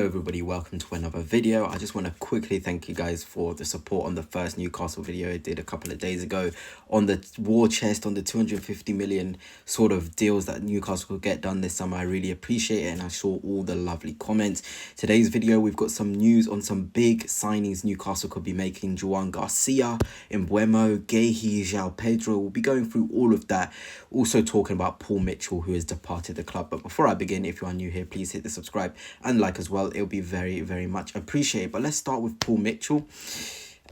Hello everybody, welcome to another video. I just want to quickly thank you guys for the support on the first Newcastle video I did a couple of days ago on the war chest, on the 250 million sort of deals that Newcastle could get done this summer. I really appreciate it and I saw all the lovely comments. Today's video we've got some news on some big signings Newcastle could be making. Joan Garcia, Mbuemo Guehi, Xiao Pedro. We'll be going through all of that. Also talking about Paul Mitchell, who has departed the club. But before I begin, if you are new here, please hit the subscribe and like as well. It'll be very, very much appreciated. But let's start with Paul Mitchell.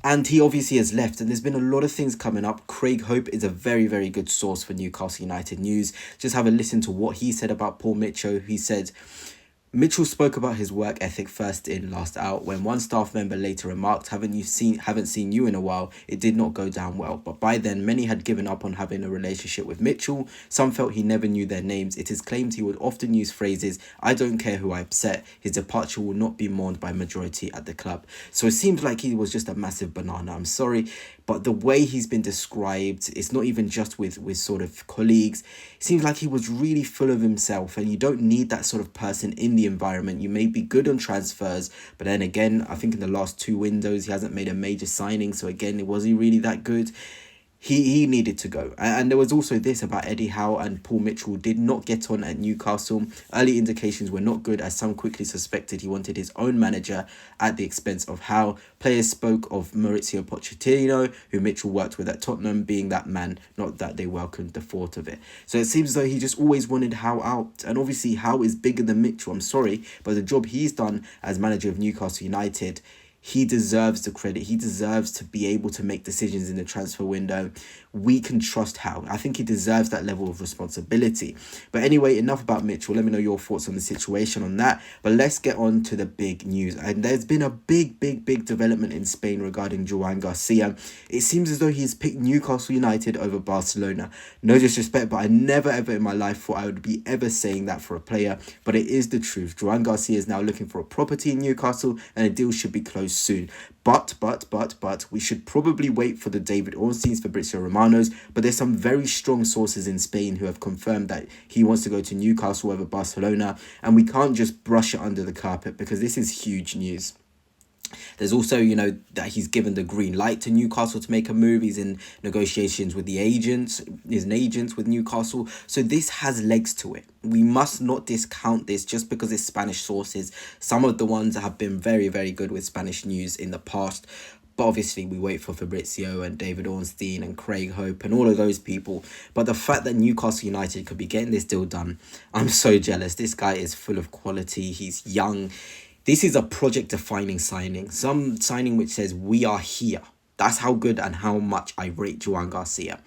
And he obviously has left, and there's been a lot of things coming up. Craig Hope is a very, very good source for Newcastle United news. Just have a listen to what he said about Paul Mitchell. He said, Mitchell spoke about his work ethic first in, last out. When one staff member later remarked, haven't seen you in a while, it did not go down well. But by then, many had given up on having a relationship with Mitchell. Some felt he never knew their names. It is claimed he would often use phrases, I don't care who I upset. His departure will not be mourned by majority at the club. So it seems like he was just a massive banana. I'm sorry, but the way he's been described, it's not even just with sort of colleagues. It seems like he was really full of himself, and you don't need that sort of person in the environment. You may be good on transfers, but then again, I think in the last two windows, he hasn't made a major signing. So again, was he really that good? He needed to go. And there was also this about Eddie Howe and Paul Mitchell did not get on at Newcastle. Early indications were not good, as some quickly suspected he wanted his own manager at the expense of Howe. Players spoke of Mauricio Pochettino, who Mitchell worked with at Tottenham, being that man, not that they welcomed the thought of it. So it seems as though he just always wanted Howe out. And obviously Howe is bigger than Mitchell, I'm sorry, but the job he's done as manager of Newcastle United, he deserves the credit. He deserves to be able to make decisions in the transfer window. We can trust Howe. I think he deserves that level of responsibility. But anyway, enough about Mitchell. Let me know your thoughts on the situation on that. But let's get on to the big news. And there's been a big development in Spain regarding Joan Garcia. It seems as though he's picked Newcastle United over Barcelona. No disrespect, but I never ever in my life thought I would be ever saying that for a player. But it is the truth. Joan Garcia is now looking for a property in Newcastle and a deal should be closed soon. But we should probably wait for the David Ornstein's, Fabrizio Romano's. But there's some very strong sources in Spain who have confirmed that he wants to go to Newcastle over Barcelona. And we can't just brush it under the carpet because this is huge news. There's also, that he's given the green light to Newcastle to make a move. He's in negotiations with the agents, with Newcastle. So this has legs to it. We must not discount this just because it's Spanish sources. Some of the ones have been very, very good with Spanish news in the past. But obviously, we wait for Fabrizio and David Ornstein and Craig Hope and all of those people. But the fact that Newcastle United could be getting this deal done, I'm so jealous. This guy is full of quality. He's young. This is a project-defining signing. Some signing which says, we are here. That's how good and how much I rate Joan Garcia.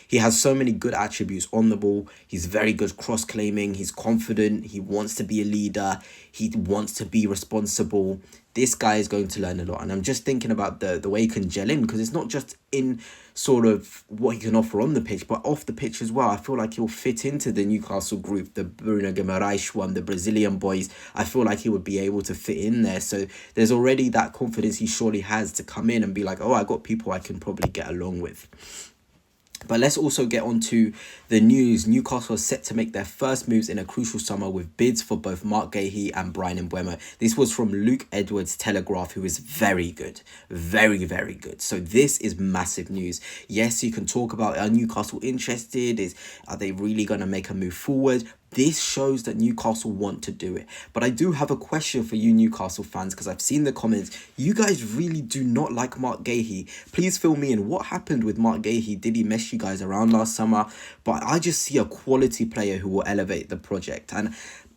He has so many good attributes on the ball. He's very good cross-claiming. He's confident. He wants to be a leader. He wants to be responsible. This guy is going to learn a lot. And I'm just thinking about the way he can gel in, because it's not just in sort of what he can offer on the pitch, but off the pitch as well. I feel like he'll fit into the Newcastle group, the Bruno Guimaraes one, the Brazilian boys. I feel like he would be able to fit in there. So there's already that confidence he surely has to come in and be like, oh, I got people I can probably get along with. But let's also get on to the news. Newcastle are set to make their first moves in a crucial summer with bids for both Marc Guehi and Bryan Mbuemo. This was from Luke Edwards' Telegraph, who is very good. Very, very good. So this is massive news. Yes, you can talk about, are Newcastle interested? Are they really going to make a move forward? This shows that Newcastle want to do it. But I do have a question for you Newcastle fans, because I've seen the comments. You guys really do not like Marc Guehi. Please fill me in. What happened with Marc Guehi? Did he mess you guys around last summer? But I just see a quality player who will elevate the project. And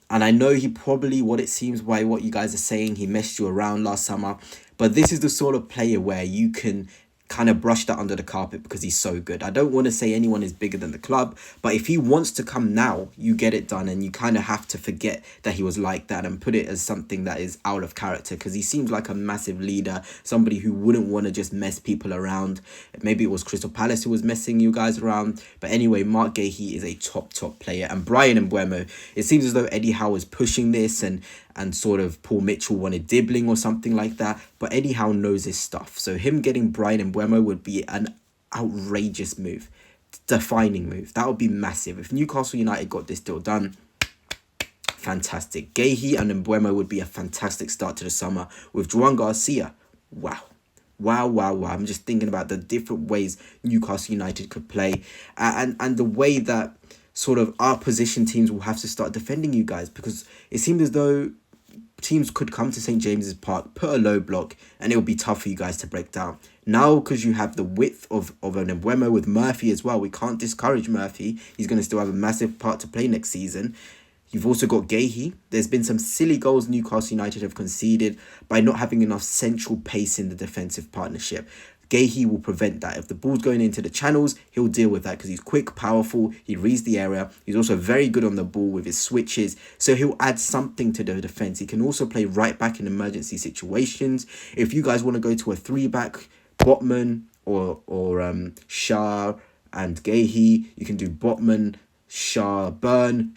I know he probably, what it seems by what you guys are saying, he messed you around last summer. But this is the sort of player where you can kind of brush that under the carpet because he's so good. I don't want to say anyone is bigger than the club, but if he wants to come now, you get it done, and you kind of have to forget that he was like that and put it as something that is out of character, because he seems like a massive leader, somebody who wouldn't want to just mess people around. Maybe it was Crystal Palace who was messing you guys around, but anyway, Marc Guehi is a top player. And Bryan Mbuemo, it seems as though Eddie Howe was pushing this, and sort of Paul Mitchell wanted dibbling or something like that, but Eddie Howe knows his stuff. So him getting Bryan Mbuemo would be an outrageous move, defining move. That would be massive. If Newcastle United got this deal done, fantastic. Guehi and Mbuemo would be a fantastic start to the summer. With Joan Garcia, wow. Wow, wow, wow. I'm just thinking about the different ways Newcastle United could play, and the way that sort of our position teams will have to start defending you guys, because it seemed as though teams could come to St. James's Park, put a low block, and it'll be tough for you guys to break down. Now, because you have the width of an Mbuemo with Murphy as well, we can't discourage Murphy. He's going to still have a massive part to play next season. You've also got Guehi. There's been some silly goals Newcastle United have conceded by not having enough central pace in the defensive partnership. Guehi will prevent that. If the ball's going into the channels, he'll deal with that because he's quick, powerful, he reads the area. He's also very good on the ball with his switches, so he'll add something to the defense. He can also play right back in emergency situations. If you guys want to go to a 3-back, Botman or Shah and Guehi, you can do Botman, Shah, Burn,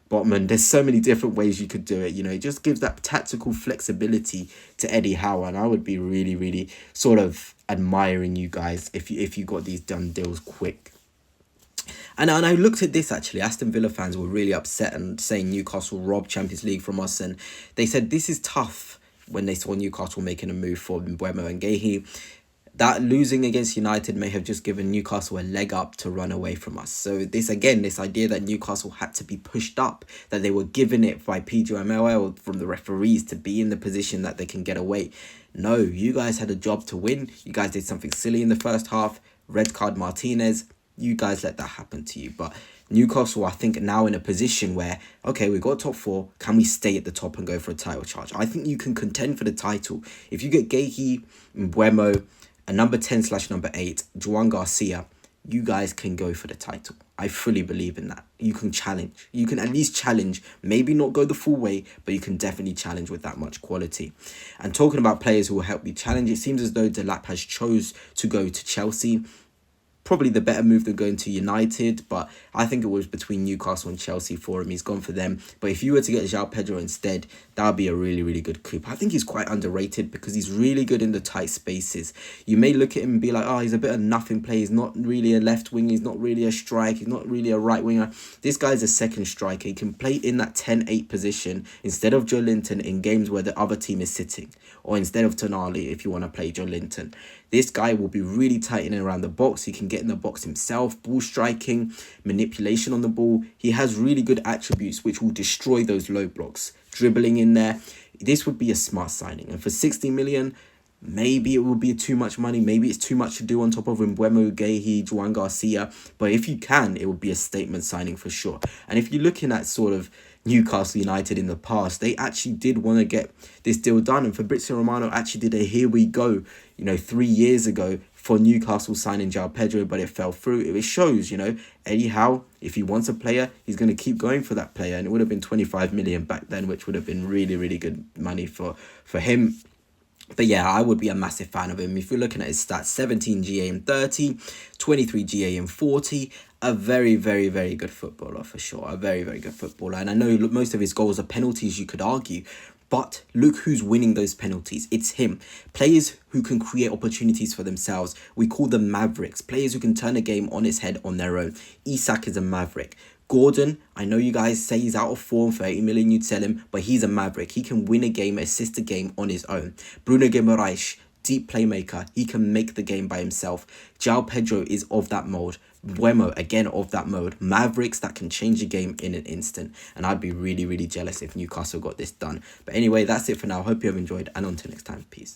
Botman. There's so many different ways you could do it. You know, it just gives that tactical flexibility to Eddie Howe, and I would be really, really sort of admiring you guys if you got these done deals quick. And I looked at this actually. Aston Villa fans were really upset and saying Newcastle robbed Champions League from us, and they said this is tough when they saw Newcastle making a move for Mbuemo and Guehi. That losing against United may have just given Newcastle a leg up to run away from us. So this idea that Newcastle had to be pushed up, that they were given it by PGMOL or from the referees to be in the position that they can get away. No, you guys had a job to win. You guys did something silly in the first half. Red card Martinez. You guys let that happen to you. But Newcastle, I think, now in a position where, okay, we got top 4. Can we stay at the top and go for a title charge? I think you can contend for the title. If you get Guehi, Mbuemo, a number 10/number 8, Joan Garcia, you guys can go for the title. I fully believe in that. You can challenge. You can at least challenge. Maybe not go the full way, but you can definitely challenge with that much quality. And talking about players who will help you challenge, it seems as though Delap has chose to go to Chelsea. Probably the better move than going to United, but I think it was between Newcastle and Chelsea for him. He's gone for them. But if you were to get Xiao Pedro instead, that would be a really, really good coup. I think he's quite underrated because he's really good in the tight spaces. You may look at him and be like, oh, he's a bit of nothing play. He's not really a left wing. He's not really a strike. He's not really a right winger. This guy's a second striker. He can play in that 10-8 position instead of Joe Linton in games where the other team is sitting, or instead of Tonali if you want to play Joe Linton. This guy will be really tight in and around the box. He can get in the box himself, ball striking, manipulation on the ball. He has really good attributes which will destroy those low blocks. Dribbling in there. This would be a smart signing. And for 60 million, maybe it will be too much money. Maybe it's too much to do on top of Mbuemo Guehi, Joan Garcia. But if you can, it would be a statement signing for sure. And if you're looking at sort of Newcastle United in the past, they actually did want to get this deal done. And Fabrizio Romano actually did a here we go, 3 years ago for Newcastle signing Xiao Pedro, but it fell through. It shows, Eddie Howe, if he wants a player, he's going to keep going for that player. And it would have been 25 million back then, which would have been really, really good money for him. But yeah, I would be a massive fan of him. If you're looking at his stats, 17 GA in 30, 23 GA in 40, a very, very, very good footballer for sure. A very, very good footballer. And I know most of his goals are penalties, you could argue. But look who's winning those penalties. It's him. Players who can create opportunities for themselves. We call them mavericks. Players who can turn a game on its head on their own. Isak is a maverick. Gordon, I know you guys say he's out of form, for 80 million you'd sell him, but he's a maverick. He can win a game, assist a game on his own. Bruno Guimaraes, deep playmaker. He can make the game by himself. Xiao Pedro is of that mold. Mbuemo, again, of that mode. Mavericks that can change a game in an instant. And I'd be really, really jealous if Newcastle got this done. But anyway, that's it for now. Hope you have enjoyed, and until next time, peace.